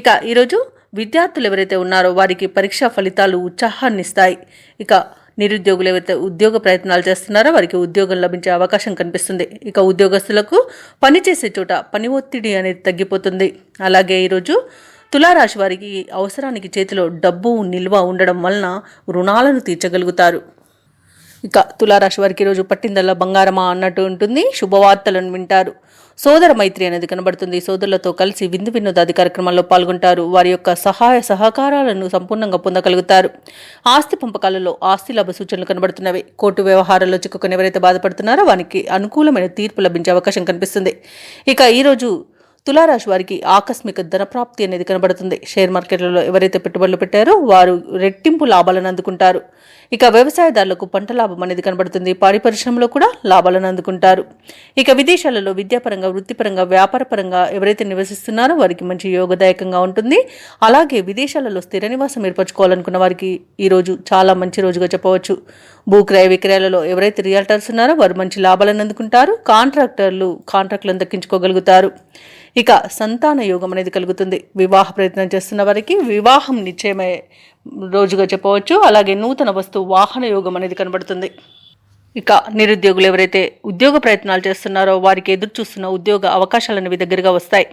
ఇక ఈరోజు విద్యార్థులు ఎవరైతే ఉన్నారో వారికి పరీక్షా ఫలితాలు ఉత్సాహాన్ని ఇస్తాయి. ఇక నిరుద్యోగులు ఎవరైతే ఉద్యోగ ప్రయత్నాలు చేస్తున్నారో వారికి ఉద్యోగం లభించే అవకాశం కనిపిస్తుంది. ఇక ఉద్యోగస్తులకు పనిచేసే చోట పని ఒత్తిడి అనేది తగ్గిపోతుంది. అలాగే ఈరోజు తులారాశి వారికి అవసరానికి చేతిలో డబ్బు నిల్వ ఉండడం వలన రుణాలను తీర్చగలుగుతారు. ఇక తులారాశి వారికి ఈరోజు పట్టిందల్లా బంగారమా అన్నట్టు ఉంటుంది. శుభవార్తలను వింటారు. సోదర మైత్రి అనేది కనబడుతుంది. సోదరులతో కలిసి విందు వినోదాది కార్యక్రమాల్లో పాల్గొంటారు. వారి యొక్క సహాయ సహకారాలను సంపూర్ణంగా పొందగలుగుతారు. ఆస్తి పంపకాలలో ఆస్తి లాభ సూచనలు కనబడుతున్నవి. కోర్టు వ్యవహారాల్లో చిక్కుకొని ఎవరైతే బాధపడుతున్నారో వారికి అనుకూలమైన తీర్పు లభించే అవకాశం కనిపిస్తుంది. ఇక ఈరోజు తులారాశి వారికి ఆకస్మిక ధనప్రాప్తి అనేది కనబడుతుంది. షేర్ మార్కెట్లలో ఎవరైతే పెట్టుబడులు పెట్టారో వారు రెట్టింపు లాభాలను అందుకుంటారు. ఇక వ్యవసాయదారులకు పంట లాభం అనేది కనబడుతుంది. పాడి పరిశ్రమలో కూడా లాభాలను అందుకుంటారు. ఇక విదేశాలలో విద్యాపరంగా, వృత్తిపరంగా, వ్యాపారపరంగా ఎవరైతే నివసిస్తున్నారో వారికి మంచి యోగదాయకంగా ఉంటుంది. అలాగే విదేశాలలో స్థిర నివాసం ఏర్పరచుకోవాలనుకున్న వారికి ఈరోజు చాలా మంచి రోజుగా చెప్పవచ్చు. భూక్రయ విక్రయాలలో ఎవరైతే రియల్టర్స్ ఉన్నారో వారు మంచి లాభాలను అందుకుంటారు. కాంట్రాక్టులను దక్కించుకోగలుగుతారు. ఇక సంతాన యోగం అనేది కలుగుతుంది. వివాహ ప్రయత్నం చేస్తున్న వారికి వివాహం నిశ్చయమయ్యే రోజుగా చెప్పవచ్చు. అలాగే నూతన వస్తు వాహన యోగం అనేది కనబడుతుంది. ఇక నిరుద్యోగులు ఎవరైతే ఉద్యోగ ప్రయత్నాలు చేస్తున్నారో వారికి ఎదురు చూస్తున్న ఉద్యోగ అవకాశాలనేవి దగ్గరగా వస్తాయి.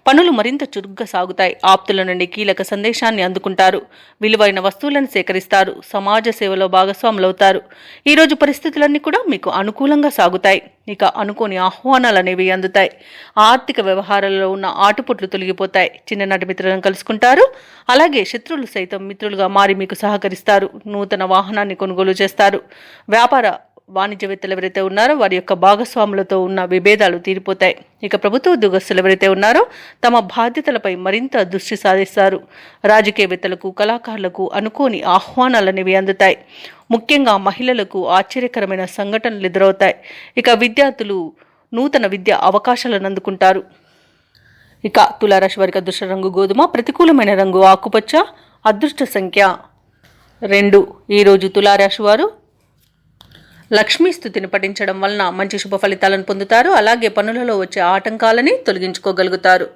పనులు మరింత చురుగ్గా సాగుతాయి. ఆప్తుల నుండి కీలక సందేశాన్ని అందుకుంటారు. విలువైన వస్తువులను సేకరిస్తారు. సమాజ సేవలో భాగస్వాములవుతారు. ఈరోజు పరిస్థితులన్నీ కూడా మీకు అనుకూలంగా సాగుతాయి. ఇక అనుకోని ఆహ్వానాలు అనేవి అందుతాయి. ఆర్థిక వ్యవహారాలలో ఉన్న ఆటుపోట్లు తొలగిపోతాయి. చిన్ననాటి మిత్రులను కలుసుకుంటారు. అలాగే శత్రువులు సైతం మిత్రులుగా మారి మీకు సహకరిస్తారు. నూతన వాహనాన్ని కొనుగోలు చేస్తారు. వ్యాపార వాణిజ్యవేత్తలు ఎవరైతే ఉన్నారో వారి యొక్క భాగస్వాములతో ఉన్న విభేదాలు తీరిపోతాయి. ఇక ప్రభుత్వ ఉద్యోగస్తులు ఎవరైతే ఉన్నారో తమ బాధ్యతలపై మరింత దృష్టి సాధిస్తారు. రాజకీయవేత్తలకు, కళాకారులకు అనుకోని ఆహ్వానాలనేవి అందుతాయి. ముఖ్యంగా మహిళలకు ఆశ్చర్యకరమైన సంఘటనలు ఎదురవుతాయి. ఇక విద్యార్థులు నూతన విద్యా అవకాశాలను అందుకుంటారు. ఇక తులారాశి వారికి అదృష్ట రంగు గోధుమ, ప్రతికూలమైన రంగు ఆకుపచ్చ, అదృష్ట సంఖ్య 2. ఈరోజు తులారాశి వారు లక్ష్మీ స్తుతిని పఠించడం వలన మంచి శుభ ఫలితాలను పొందుతారు. అలాగే పనులలో వచ్చే ఆటంకాలని తొలగించుకోగలుగుతారు.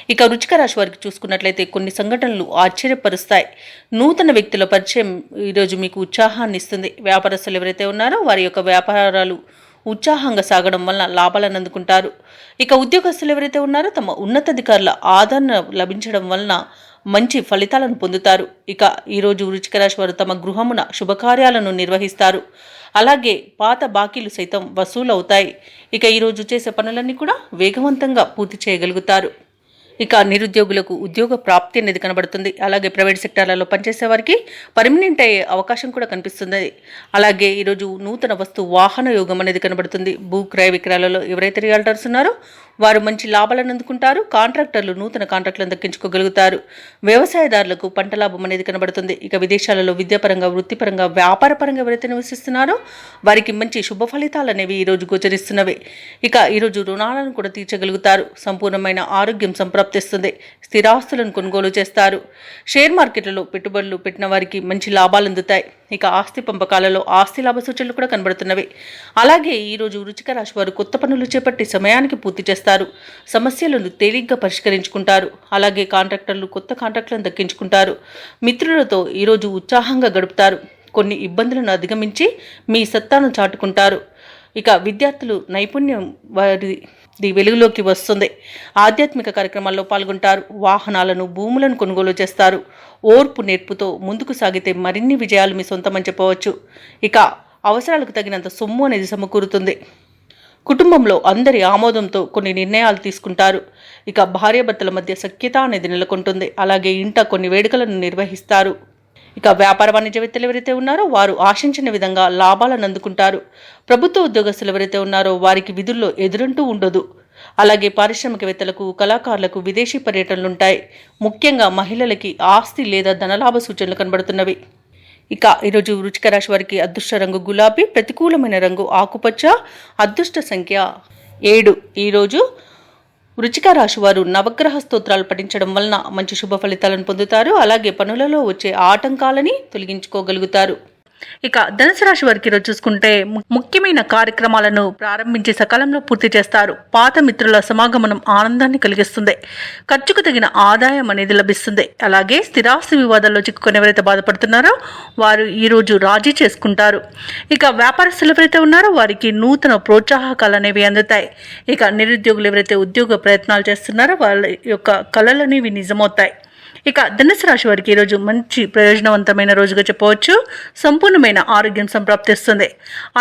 ఇక వృశ్చిక రాశి వారికి చూసుకున్నట్లయితే కొన్ని సంఘటనలు ఆశ్చర్యపరుస్తాయి. నూతన వ్యక్తుల పరిచయం ఈరోజు మీకు ఉత్సాహాన్ని ఇస్తుంది. వ్యాపారస్తులు ఎవరైతే ఉన్నారో వారి యొక్క వ్యాపారాలు ఉత్సాహంగా సాగడం వలన లాభాలను అందుకుంటారు. ఇక ఉద్యోగస్తులు ఎవరైతే ఉన్నారో తమ ఉన్నతాధికారుల ఆదరణ లభించడం వలన మంచి ఫలితాలను పొందుతారు. ఇక ఈరోజు వృశ్చిక రాశి వారు తమ గృహమున శుభకార్యాలను నిర్వహిస్తారు. అలాగే పాత బాకీలు సైతం వసూలవుతాయి. ఇక ఈరోజు చేసే పనులన్నీ కూడా వేగవంతంగా పూర్తి చేయగలుగుతారు. ఇక నిరుద్యోగులకు ఉద్యోగ ప్రాప్తి అనేది కనబడుతుంది. అలాగే ప్రైవేట్ సెక్టార్లలో పనిచేసే వారికి పర్మనెంట్ అయ్యే అవకాశం కూడా కనిపిస్తుంది. అలాగే ఈరోజు నూతన వస్తు వాహన యోగం అనేది కనబడుతుంది. భూ క్రయ విక్రయాలలో ఎవరైతే రియల్టర్స్ ఉన్నారో వారు మంచి లాభాలను అందుకుంటారు. కాంట్రాక్టర్లు నూతన కాంట్రాక్టులను దక్కించుకోగలుగుతారు. వ్యవసాయదారులకు పంట లాభం అనేది కనబడుతుంది. ఇక విదేశాలలో విద్యాపరంగా, వృత్తిపరంగా, వ్యాపారపరంగా ఎవరైతే నివసిస్తున్నారో వారికి మంచి శుభ ఫలితాలు అనేవి ఈరోజు గోచరిస్తున్నవి. ఇక ఈరోజు రుణాలను కూడా తీర్చగలుగుతారు. సంపూర్ణమైన ఆరోగ్యం సంప్రాప్తిస్తుంది. స్థిరాస్తులను కొనుగోలు చేస్తారు. షేర్ మార్కెట్లలో పెట్టుబడులు పెట్టిన వారికి మంచి లాభాలు అందుతాయి. ఇక ఆస్తి పంపకాలలో ఆస్తి లాభ సూచనలు కూడా కనబడుతున్నవి. అలాగే ఈరోజు వృశ్చిక రాశి వారు కొత్త పనులు చేపట్టి సమయానికి పూర్తి చేస్తారు. సమస్యలను తేలిగ్గా పరిష్కరించుకుంటారు. అలాగే కాంట్రాక్టర్లు కొత్త కాంట్రాక్టులను దక్కించుకుంటారు. మిత్రులతో ఈరోజు ఉత్సాహంగా గడుపుతారు. కొన్ని ఇబ్బందులను అధిగమించి మీ సత్తాను చాటుకుంటారు. ఇక విద్యార్థులు నైపుణ్యం వారి వెలుగులోకి వస్తుంది. ఆధ్యాత్మిక కార్యక్రమాల్లో పాల్గొంటారు. వాహనాలను, భూములను కొనుగోలు చేస్తారు. ఓర్పు నేర్పుతో ముందుకు సాగితే మరిన్ని విజయాలు మీ సొంతమని చెప్పవచ్చు. ఇక అవసరాలకు తగినంత సొమ్ము అనేది సమకూరుతుంది. కుటుంబంలో అందరి ఆమోదంతో కొన్ని నిర్ణయాలు తీసుకుంటారు. ఇక భార్యాభర్తల మధ్య సఖ్యత అనేది నెలకొంటుంది. అలాగే ఇంట కొన్ని వేడుకలను నిర్వహిస్తారు. ఇక వ్యాపార వాణిజ్యవేత్తలు ఎవరైతే ఉన్నారో వారు ఆశించిన విధంగా లాభాలను అందుకుంటారు. ప్రభుత్వ ఉద్యోగస్తులు ఎవరైతే ఉన్నారో వారికి విధుల్లో ఎదురంటూ ఉండదు. అలాగే పారిశ్రామికవేత్తలకు, కళాకారులకు విదేశీ పర్యటనలుంటాయి. ముఖ్యంగా మహిళలకి ఆస్తి లేదా ధనలాభ సూచనలు కనబడుతున్నవి. ఇక ఈరోజు వృశ్చిక రాశి వారికి అదృష్ట రంగు గులాబీ, ప్రతికూలమైన రంగు ఆకుపచ్చ, అదృష్ట సంఖ్య 7. ఈరోజు వృశ్చిక రాశి వారు నవగ్రహ స్తోత్రాలు పఠించడం వలన మంచి శుభ ఫలితాలను పొందుతారు. అలాగే పనులలో వచ్చే ఆటంకాలని తొలగించుకోగలుగుతారు. ఇక ధనుసు రాశి వారికి ఈరోజు చూసుకుంటే ముఖ్యమైన కార్యక్రమాలను ప్రారంభించి సకాలంలో పూర్తి చేస్తారు. పాత మిత్రుల సమాగమనం ఆనందాన్ని కలిగిస్తుంది. ఖర్చుకు తగిన ఆదాయం అనేది లభిస్తుంది. అలాగే స్థిరాస్తి వివాదాల్లో చిక్కుకొని ఎవరైతే బాధపడుతున్నారో వారు ఈరోజు రాజీ చేసుకుంటారు. ఇక వ్యాపారస్తులు ఎవరైతే ఉన్నారో వారికి నూతన ప్రోత్సాహకాలు అనేవి అందుతాయి. ఇక నిరుద్యోగులు ఎవరైతే ఉద్యోగ ప్రయత్నాలు చేస్తున్నారో వాళ్ళ యొక్క కళలు అనేవి నిజమవుతాయి. ఇక ధనుసు రాశి వారికి ఈరోజు మంచి ప్రయోజనవంతమైన రోజుగా చెప్పవచ్చు. సంపూర్ణమైన ఆరోగ్యం సంప్రాప్తిస్తుంది.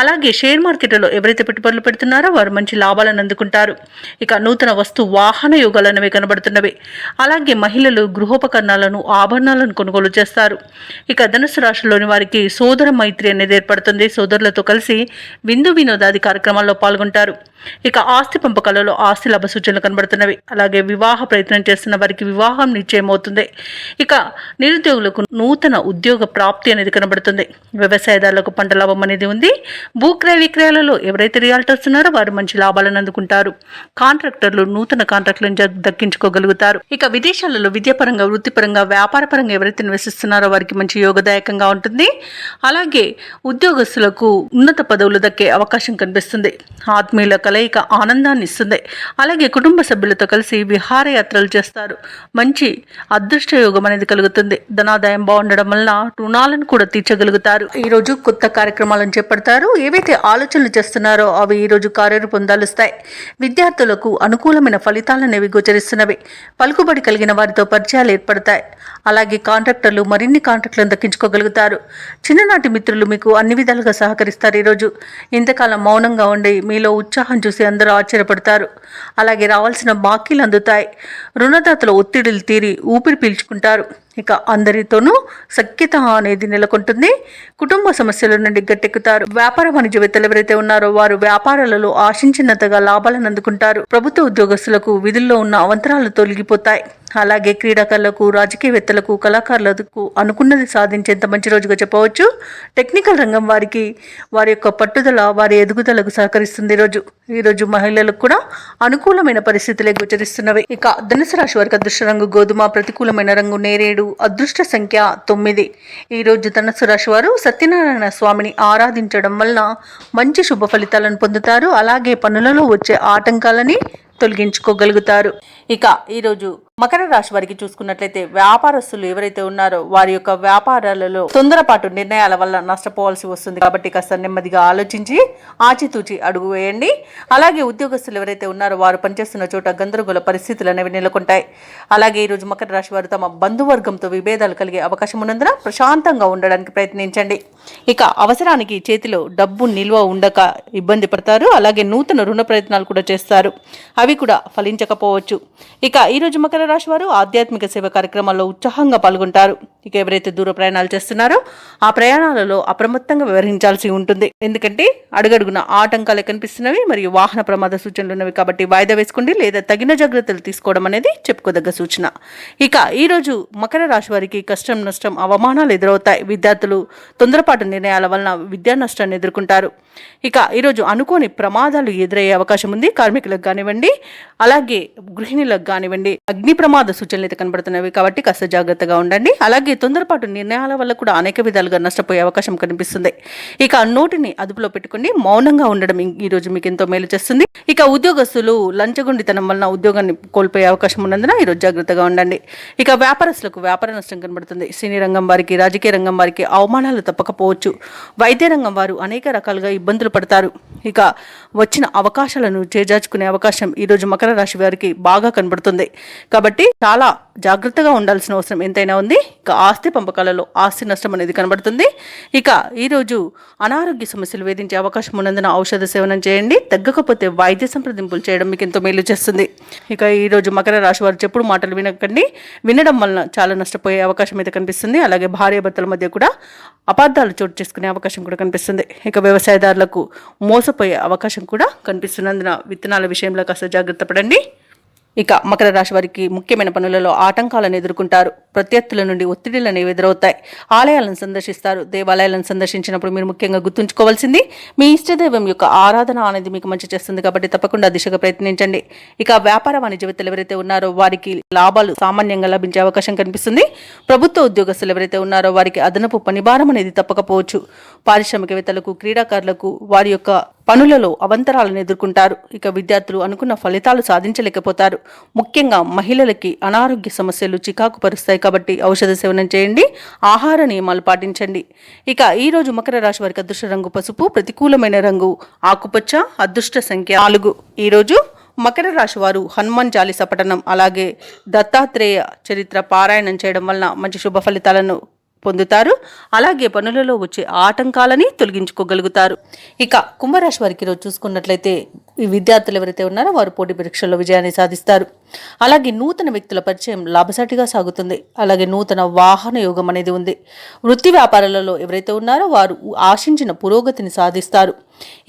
అలాగే షేర్ మార్కెట్లో ఎవరైతే పెట్టుబడులు పెడుతున్నారో వారు మంచి లాభాలను అందుకుంటారు. ఇక నూతన వస్తు వాహన యోగాలు అనేవి కనబడుతున్నవి. అలాగే మహిళలు గృహోపకరణాలను, ఆభరణాలను కొనుగోలు చేస్తారు. ఇక ధనుసు రాశిలోని వారికి సోదర మైత్రి అనేది ఏర్పడుతుంది. సోదరులతో కలిసి విందు వినోదాది కార్యక్రమాల్లో పాల్గొంటారు. ఇక ఆస్తి పంపకాలలో ఆస్తి లాభ సూచనలు కనబడుతున్నవి. అలాగే వివాహ ప్రయత్నం చేస్తున్న వారికి వివాహం నిశ్చయమవుతుంది. ఇక నిరుద్యోగులకు నూతన ఉద్యోగ ప్రాప్తి అనేది కనబడుతుంది. వ్యవసాయదారులకు పంట లాభం అనేది ఉంది. భూక్రయ విక్రయాలలో ఎవరైతే రియాల్టర్స్ ఉన్నారో వారు మంచి లాభాలను అందుకుంటారు. కాంట్రాక్టర్లు నూతన కాంట్రాక్టులను దక్కించుకోగలుగుతారు. ఇక విదేశాలలో విద్యాపరంగా, వృత్తిపరంగా, వ్యాపారపరంగా ఎవరైతే నివసిస్తున్నారో వారికి మంచి యోగదాయకంగా ఉంటుంది. అలాగే ఉద్యోగస్తులకు ఉన్నత పదవులు దక్కే అవకాశం కనిపిస్తుంది. ఆత్మీయుల కలయిక ఆనందాన్ని ఇస్తుంది. అలాగే కుటుంబ సభ్యులతో కలిసి విహారయాత్రలు చేస్తారు. మంచి అదృష్ట యోగం అనేది కలుగుతుంది. ధనాదాయం బాగుండడం వలన రుణాలను కూడా తీర్చగలుగుతారు. ఈరోజు కొత్త కార్యక్రమాలను చేపడతారు. ఏవైతే ఆలోచనలు చేస్తున్నారో అవి ఈరోజు కార్యరూపం దాలుస్తాయి. విద్యార్థులకు అనుకూలమైన ఫలితాలనేవి గోచరిస్తున్నవి. పలుకుబడి కలిగిన వారితో పరిచయాలు ఏర్పడతాయి. అలాగే కాంట్రాక్టర్లు మరిన్ని కాంట్రాక్టులను దక్కించుకోగలుగుతారు. చిన్ననాటి మిత్రులు మీకు అన్ని విధాలుగా సహకరిస్తారు. ఈరోజు ఇంతకాలం మౌనంగా ఉండి మీలో ఉత్సాహం చూసి అందరూ ఆశ్చర్యపడతారు. అలాగే రావాల్సిన బాకీలు అందుతాయి. రుణదాతల ఒత్తిడులు తీరి ఊపిరి పీల్చుకుంటారు. ఇక అందరితోనూ సఖ్యత అనేది నెలకొంటుంది. కుటుంబ సమస్యల నుండి గట్టెక్కుతారు. వ్యాపార వాణిజ్యవేత్తలు ఎవరైతే ఉన్నారో వారు వ్యాపారాలలో ఆశించినంతగా లాభాలను అందుకుంటారు. ప్రభుత్వ ఉద్యోగస్తులకు విధుల్లో ఉన్న అవంతరాలు తొలగిపోతాయి. అలాగే క్రీడాకారులకు, రాజకీయవేత్తలకు, కళాకారులకు అనుకున్నది సాధించేంత మంచి రోజుగా చెప్పవచ్చు. టెక్నికల్ రంగం వారికి వారి యొక్క పట్టుదల వారి ఎదుగుదలకు సహకరిస్తుంది. ఈరోజు మహిళలకు కూడా అనుకూలమైన పరిస్థితులే గోచరిస్తున్నవి. ఇక ధనుసు రాశి వారికి అదృష్ట రంగు గోధుమ, ప్రతికూలమైన రంగు నేరేడు, అదృష్ట సంఖ్య 9. ఈరోజు ధనుసు రాశి వారు సత్యనారాయణ స్వామిని ఆరాధించడం వలన మంచి శుభ ఫలితాలను పొందుతారు. అలాగే పనులలో వచ్చే ఆటంకాలని తొలగించుకోగలుగుతారు. ఇక ఈరోజు మకర రాశి వారికి చూసుకున్నట్లయితే వ్యాపారస్తులు ఎవరైతే ఉన్నారో వారి యొక్క వ్యాపారాలలో తొందరపాటు నిర్ణయాల వల్ల నష్టపోవాల్సి వస్తుంది. కాబట్టి కాస్త నెమ్మదిగా ఆలోచించి ఆచితూచి అడుగు వేయండి. అలాగే ఉద్యోగస్తులు ఎవరైతే ఉన్నారో వారు పనిచేస్తున్న చోట గందరగోళ పరిస్థితులు అనేవి నెలకొంటాయి. అలాగే ఈరోజు మకర రాశి వారు తమ బంధువర్గంతో విభేదాలు కలిగే అవకాశం ఉన్నందున ప్రశాంతంగా ఉండడానికి ప్రయత్నించండి. ఇక అవసరానికి చేతిలో డబ్బు నిల్వ ఉండక ఇబ్బంది పడతారు. అలాగే నూతన రుణ ప్రయత్నాలు కూడా చేస్తారు. అవి కూడా ఫలించకపోవచ్చు. ఇక ఈరోజు మకర రాశి వారు ఆధ్యాత్మిక సేవ కార్యక్రమాల్లో ఉత్సాహంగా పాల్గొంటారు. ఇక ఎవరైతే దూర ప్రయాణాలు చేస్తున్నారో ఆ ప్రయాణాలలో అప్రమత్తంగా వ్యవహరించాల్సి ఉంటుంది. ఎందుకంటే అడుగడుగున ఆటంకాలు కనిపిస్తున్నవి మరియు వాహన ప్రమాద సూచనలు ఉన్నవి. కాబట్టి వాయిదా వేసుకోండి లేదా తగిన జాగ్రత్తలు తీసుకోవడం అనేది చెప్పుకోదగ్గ సూచన. ఇక ఈరోజు మకర రాశి వారికి కష్టం, నష్టం, అవమానాలు ఎదురవుతాయి. విద్యార్థులు తొందరపాటు నిర్ణయాల వలన విద్యా నష్టాన్ని ఎదుర్కొంటారు. ఇక ఈరోజు అనుకోని ప్రమాదాలు ఎదురయ్యే అవకాశం ఉంది. కార్మికులకు కానివ్వండి, అలాగే గృహిణులకు కానివ్వండి అగ్ని ప్రమాద సూచనలు అయితే కనబడుతున్నవి. కాబట్టి కాస్త జాగ్రత్తగా ఉండండి. అలాగే తొందరపాటు నిర్ణయాల వల్ల కూడా అనేక విధాలుగా నష్టపోయే అవకాశం కనిపిస్తుంది. ఇక నోటిని అదుపులో పెట్టుకుని మౌనంగా ఉండడం ఈరోజు మీకు ఎంతో మేలు చేస్తుంది. ఇక ఉద్యోగస్తులు లంచగొండితనం వలన ఉద్యోగాన్ని కోల్పోయే అవకాశం ఉన్నందున ఈరోజు జాగ్రత్తగా ఉండండి. ఇక వ్యాపారస్తులకు వ్యాపార నష్టం కనబడుతుంది. సినీ రంగం వారికి, రాజకీయ రంగం వారికి అవమానాలు తప్పకపోవచ్చు. వైద్య రంగం వారు అనేక రకాలుగా ఇబ్బందులు పడతారు. ఇక వచ్చిన అవకాశాలను చేజార్చుకునే అవకాశం ఈరోజు మకర రాశి వారికి బాగా కనబడుతుంది. కాబట్టి చాలా జాగ్రత్తగా ఉండాల్సిన అవసరం ఎంతైనా ఉంది. ఇక ఆస్తి పంపకాలలో ఆస్తి నష్టం అనేది కనబడుతుంది. ఇక ఈరోజు అనారోగ్య సమస్యలు వేధించే అవకాశం ఉన్నందున ఔషధ సేవనం చేయండి. తగ్గకపోతే వైద్య సంప్రదింపులు చేయడం మీకు ఎంతో మేలు చేస్తుంది. ఇక ఈరోజు మకర రాశి వారు చెప్పుడు మాటలు వినకండి. వినడం వలన చాలా నష్టపోయే అవకాశం అయితే కనిపిస్తుంది. అలాగే భార్యాభర్తల మధ్య కూడా అపార్థాలు చోటు చేసుకునే అవకాశం కూడా కనిపిస్తుంది. ఇక వ్యవసాయదారులకు మోసపోయే అవకాశం కూడా కనిపిస్తున్నందున విత్తనాల విషయంలో కాస్త జాగ్రత్త పడండి. ఇక మకర రాశి వారికి ముఖ్యమైన పనులలో ఆటంకాలను ఎదుర్కొంటారు. ప్రత్యర్థుల నుండి ఒత్తిడిలు అనేవి ఎదురవుతాయి. ఆలయాలను సందర్శిస్తారు. దేవాలయాలను సందర్శించినప్పుడు మీరు ముఖ్యంగా గుర్తుంచుకోవాల్సింది మీ ఇష్టదైవం యొక్క ఆరాధన అనేది మీకు మంచి చేస్తుంది. కాబట్టి తప్పకుండా దిశగా ప్రయత్నించండి. ఇక వ్యాపార వాణిజ్యవేత్తలు ఎవరైతే ఉన్నారో వారికి లాభాలు సామాన్యంగా లభించే అవకాశం కనిపిస్తుంది. ప్రభుత్వ ఉద్యోగస్తులు ఎవరైతే ఉన్నారో వారికి అదనపు పనిభారం అనేది తప్పకపోవచ్చు. పారిశ్రామికవేత్తలకు, క్రీడాకారులకు వారి యొక్క పనులలో అవంతరాలను ఎదుర్కొంటారు. ఇక విద్యార్థులు అనుకున్న ఫలితాలు సాధించలేకపోతారు. ముఖ్యంగా మహిళలకి అనారోగ్య సమస్యలు చికాకు పరుస్తాయి. కాబట్టి ఔషధ సేవనం చేయండి. ఆహార నియమాలు పాటించండి. ఇక ఈరోజు మకర రాశి వారికి అదృష్ట రంగు పసుపు, ప్రతికూలమైన రంగు ఆకుపచ్చ, అదృష్ట సంఖ్య 4. ఈరోజు మకర రాశి వారు హనుమాన్ చాలీస పఠనం అలాగే దత్తాత్రేయ చరిత్ర పారాయణం చేయడం వలన మంచి శుభ ఫలితాలను పొందుతారు. అలాగే పనులలో వచ్చే ఆటంకాలని తొలగించుకోగలుగుతారు. ఇక కుంభరాశి వారికి ఈరోజు చూసుకున్నట్లయితే ఈ విద్యార్థులు ఎవరైతే ఉన్నారో వారు పోటీ పరీక్షల్లో విజయాన్ని సాధిస్తారు. అలాగే నూతన వ్యక్తుల పరిచయం లాభసాటిగా సాగుతుంది. అలాగే నూతన వాహన యోగం అనేది ఉంది. వృత్తి వ్యాపారాలలో ఎవరైతే ఉన్నారో వారు ఆశించిన పురోగతిని సాధిస్తారు.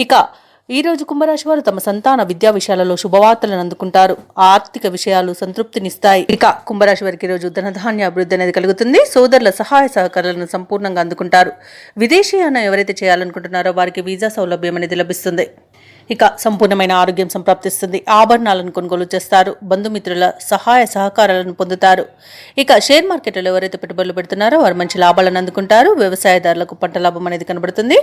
ఇక ఈరోజు కుంభరాశి వారు తమ సంతాన విద్యా విషయాలలో శుభవార్తలను అందుకుంటారు. ఆర్థిక విషయాలు సంతృప్తినిస్తాయి. ఇక కుంభరాశి వారికి ఈరోజు ధనధాన్య అభివృద్ధి అనేది కలుగుతుంది. సోదరుల సహాయ సహకారాలను సంపూర్ణంగా అందుకుంటారు. విదేశీయానం ఎవరైతే చేయాలనుకుంటున్నారో వారికి వీసా సౌలభ్యం అనేది లభిస్తుంది. ఇక సంపూర్ణమైన ఆరోగ్యం సంప్రాప్తిస్తుంది. ఆభరణాలను కొనుగోలు చేస్తారు. బంధుమిత్రుల సహాయ సహకారాలను పొందుతారు. ఇక షేర్ మార్కెట్లో ఎవరైతే పెట్టుబడులు పెడుతున్నారో వారు మంచి లాభాలను అందుకుంటారు. వ్యవసాయదారులకు పంట లాభం అనేది కనబడుతుంది.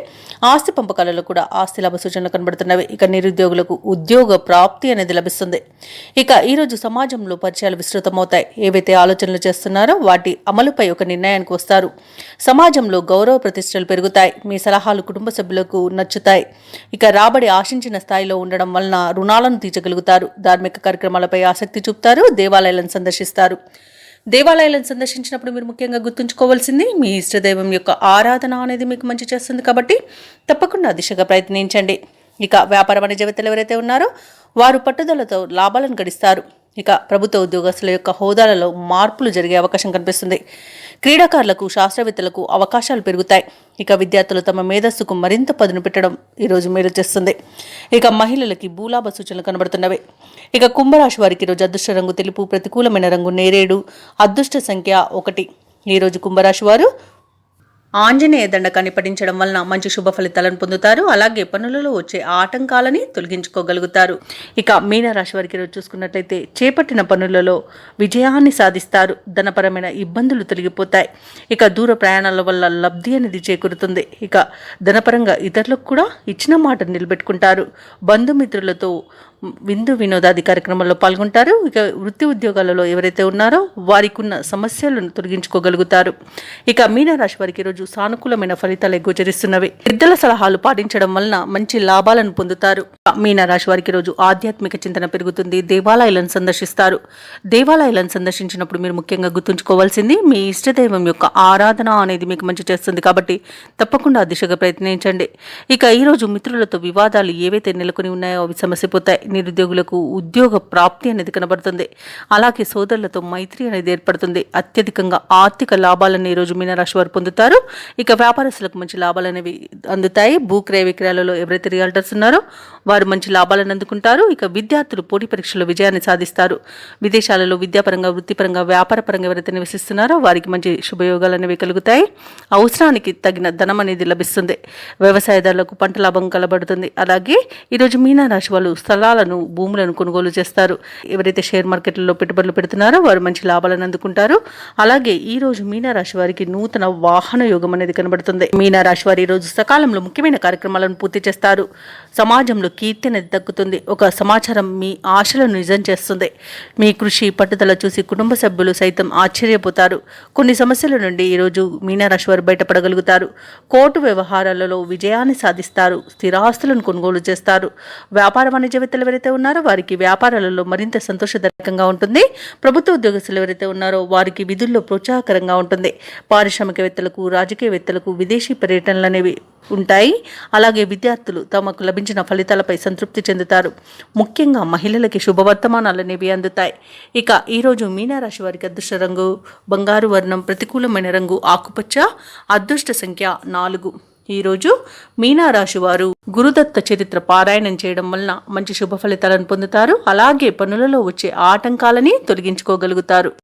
ఆస్తి పంపకాలలో కూడా ఆస్తి లాభ సూచనలు కనబడుతున్నవి. ఇక నిరుద్యోగులకు ఉద్యోగ ప్రాప్తి అనేది లభిస్తుంది. ఇక ఈరోజు సమాజంలో పరిచయాలు విస్తృతమవుతాయి. ఏవైతే ఆలోచనలు చేస్తున్నారో వాటి అమలుపై ఒక నిర్ణయానికి వస్తారు. సమాజంలో గౌరవ ప్రతిష్టలు పెరుగుతాయి. మీ సలహాలు కుటుంబ సభ్యులకు నచ్చుతాయి. ఇక రాబడి ఆశించిన స్థాయిలో ఉండడం వలన రుణాలను తీర్చగలుగుతారు. ధార్మిక కార్యక్రమాలపై ఆసక్తి చూపుతారు. దేవాలయాలను సందర్శిస్తారు. దేవాలయాలను సందర్శించినప్పుడు మీరు ముఖ్యంగా గుర్తుంచుకోవాల్సింది మీ ఇష్టదైవం యొక్క ఆరాధన అనేది మీకు మంచి చేస్తుంది. కాబట్టి తప్పకుండా దిశగా ప్రయత్నించండి. ఇక వ్యాపార వాణిజ్య వేత్తలు ఎవరైతే ఉన్నారో వారు పట్టుదలతో లాభాలను గడిస్తారు. ఇక ప్రభుత్వ ఉద్యోగస్తుల యొక్క హోదాలలో మార్పులు జరిగే అవకాశం కనిపిస్తుంది. క్రీడాకారులకు శాస్త్రవేత్తలకు అవకాశాలు పెరుగుతాయి. ఇక విద్యార్థులు తమ మేధస్సుకు మరింత పదును పెట్టడం ఈరోజు మేలు చేస్తుంది. ఇక మహిళలకి భూలాభ సూచనలు కనబడుతున్నవి. ఇక కుంభరాశి వారికి ఈరోజు అదృష్ట రంగు తెలుపు, ప్రతికూలమైన రంగు నేరేడు, అదృష్ట సంఖ్య 1. ఈరోజు కుంభరాశి వారు ఆంజనేయ దండకాన్ని పఠించడం వలన మంచి శుభ ఫలితాలను పొందుతారు. అలాగే పనులలో వచ్చే ఆటంకాలని తొలగించుకోగలుగుతారు. ఇక మీనరాశి వారికి రోజు చూసుకున్నట్లయితే చేపట్టిన పనులలో విజయాన్ని సాధిస్తారు. ధనపరమైన ఇబ్బందులు తొలగిపోతాయి. ఇక దూర ప్రయాణాల వల్ల లబ్ధి అనేది చేకూరుతుంది. ఇక ధనపరంగా ఇతరులకు కూడా ఇచ్చిన మాట నిలబెట్టుకుంటారు. బంధుమిత్రులతో విందు వినోదాది కార్యక్రమాల్లో పాల్గొంటారు. ఇక వృత్తి ఉద్యోగాలలో ఎవరైతే ఉన్నారో వారికి ఉన్న సమస్యలను తొలగించుకోగలుగుతారు. ఇక మీనరాశి వారికి ఈరోజు సానుకూలమైన ఫలితాలు గోచరిస్తున్నవి. పెద్దల సలహాలు పాటించడం వలన మంచి లాభాలను పొందుతారు. మీనరాశి వారికి రోజు ఆధ్యాత్మిక చింతన పెరుగుతుంది. దేవాలయాలను సందర్శిస్తారు. దేవాలయాలను సందర్శించినప్పుడు మీరు ముఖ్యంగా గుర్తుంచుకోవాల్సింది మీ ఇష్టదైవం యొక్క ఆరాధన అనేది మీకు మంచి చేస్తుంది. కాబట్టి తప్పకుండా ఆ దిశగా ప్రయత్నించండి. ఇక ఈరోజు మిత్రులతో వివాదాలు ఏవైతే నెలకొని ఉన్నాయో అవి సమస్యపోతాయి. నిరుద్యోగులకు ఉద్యోగ ప్రాప్తి అనేది కనబడుతుంది. అలాగే సోదరులతో మైత్రి అనేది ఏర్పడుతుంది. అత్యధికంగా ఆర్థిక లాభాలను ఈరోజు మీనరాశి వారు పొందుతారు. ఇక వ్యాపారస్తులకు మంచి లాభాలు అనేవి అందుతాయి. భూక్రయ విక్రయాలలో ఎవరైతే రియల్టర్స్ ఉన్నారో వారు మంచి లాభాలను అందుకుంటారు. ఇక విద్యార్థులు పోటీ పరీక్షల్లో విజయాన్ని సాధిస్తారు. విదేశాలలో విద్యాపరంగా, వృత్తిపరంగా, వ్యాపారపరంగా ఎవరైతే నివసిస్తున్నారో వారికి మంచి శుభయోగాలు అనేవి కలుగుతాయి. అవసరానికి తగిన ధనం అనేది లభిస్తుంది. వ్యవసాయదారులకు పంట లాభం కలబడుతుంది. అలాగే ఈరోజు మీనరాశి వాళ్ళు స్థలాలను, భూములను కొనుగోలు చేస్తారు. ఎవరైతే షేర్ మార్కెట్లలో పెట్టుబడులు పెడుతున్నారో వారు మంచి లాభాలను అందుకుంటారు. అలాగే ఈ రోజు మీనరాశి వారికి నూతన వాహన యోగం అనేది కనబడుతుంది. మీనరాశి వారి ఈ రోజు సకాలంలో ముఖ్యమైన కార్యక్రమాలను పూర్తి చేస్తారు. సమాజంలో కీర్తి అనేది దక్కుతుంది. ఒక సమాచారం మీ ఆశలను నిజం చేస్తుంది. మీ కృషి, పట్టుదల చూసి కుటుంబ సభ్యులు సైతం ఆశ్చర్యపోతారు. కొన్ని సమస్యల నుండి ఈరోజు మీనరాశి వారు బయటపడగలుగుతారు. కోర్టు వ్యవహారాలలో విజయాన్ని సాధిస్తారు. స్థిరాస్తులను కొనుగోలు చేస్తారు. వ్యాపార వాణిజ్య వేత్తలు ఎవరైతే ఉన్నారో వారికి వ్యాపారాలలో మరింత సంతోషదాయకంగా ఉంటుంది. ప్రభుత్వ ఉద్యోగస్తులు ఎవరైతే ఉన్నారో వారికి విధుల్లో ప్రోత్సాహకరంగా ఉంటుంది. పారిశ్రామికవేత్తలకు, రాజకీయవేత్తలకు విదేశీ పర్యటనలు అనేవి ఉంటాయి. అలాగే విద్యార్థులు తమకు లభించిన ఫలితాలపై సంతృప్తి చెందుతారు. ముఖ్యంగా మహిళలకి శుభవర్తమానాలు అనేవి అందుతాయి. ఇక ఈరోజు మీనరాశి వారికి అదృష్ట రంగు బంగారు వర్ణం, ప్రతికూలమైన రంగు ఆకుపచ్చ, అదృష్ట సంఖ్య 4. ఈరోజు మీనరాశి వారు గురుదత్త చరిత్ర పారాయణం చేయడం వలన మంచి శుభ ఫలితాలను పొందుతారు. అలాగే పనులలో వచ్చే ఆటంకాలని తొలగించుకోగలుగుతారు.